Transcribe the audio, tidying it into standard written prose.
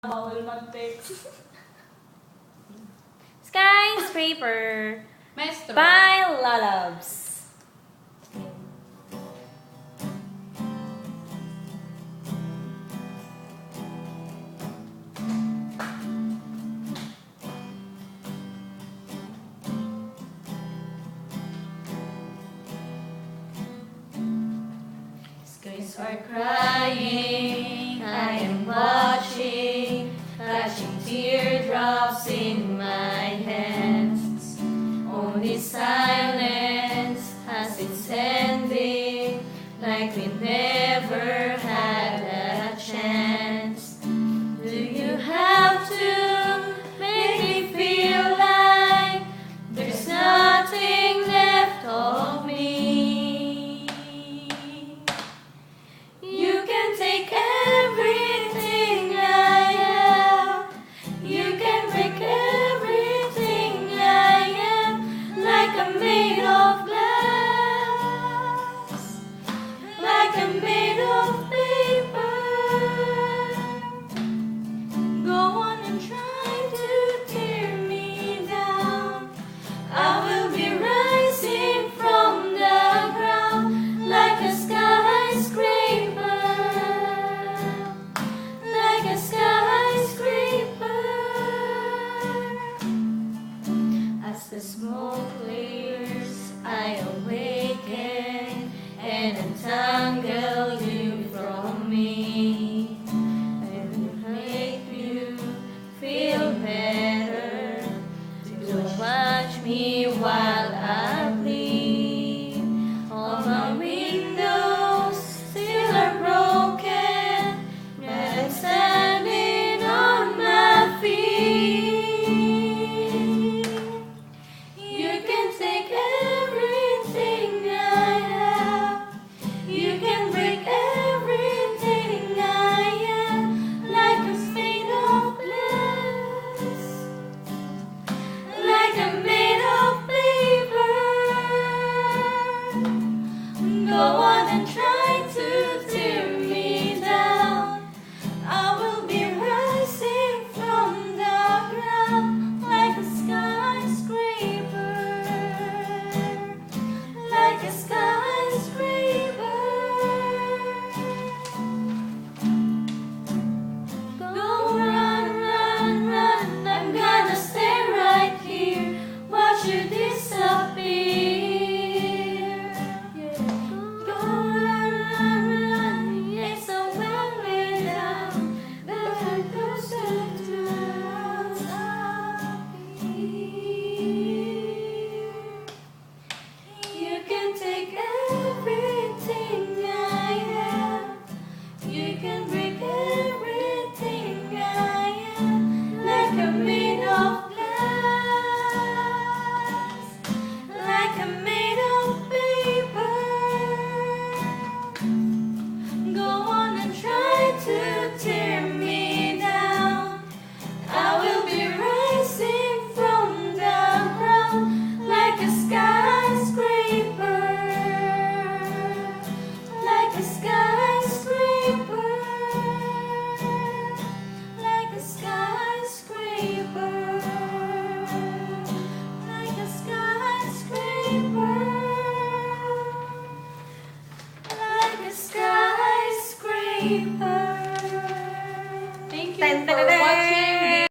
Bawal mag-text. Skyscraper Maestro. by Lalabs. Skies are crying, I am watching, catching teardrops in my hands. Only silence has its ending, like we never had a chance. Do you have to make me feel like there's nothing left of me? You can take everything I have. You can break everything I am, like I'm made of glass, like I'm made of paper. Go on and try to tear me down. I will be rising from the ground like a skyscraper, like a skyscraper. As the smoke clears, I awaken and untangle you from me. I will make you feel better. Don't watch me while I bleed. All my windows still are broken, but I'm standing on my feet. You can take everything I have. You can break everything I am, like I'm made of glass, like I'm made of paper. Go on and try to tear me down. I will be rising from the ground like a skyscraper, like a skyscraper. Go run, run, run. I'm gonna stay right here, watch you disappear. Go run, run, run. Yes, I will be down, but I goes to disappear. You can take everything I have. You can break everything I am, like I'm made of glass, like I'm made of paper. Go on and try to tear me down. I will be rising from the ground like a skyscraper, like a skyscraper, like a skyscraper, like a skyscraper, like a skyscraper. Thank you Dun, for dun, dun, dun. watching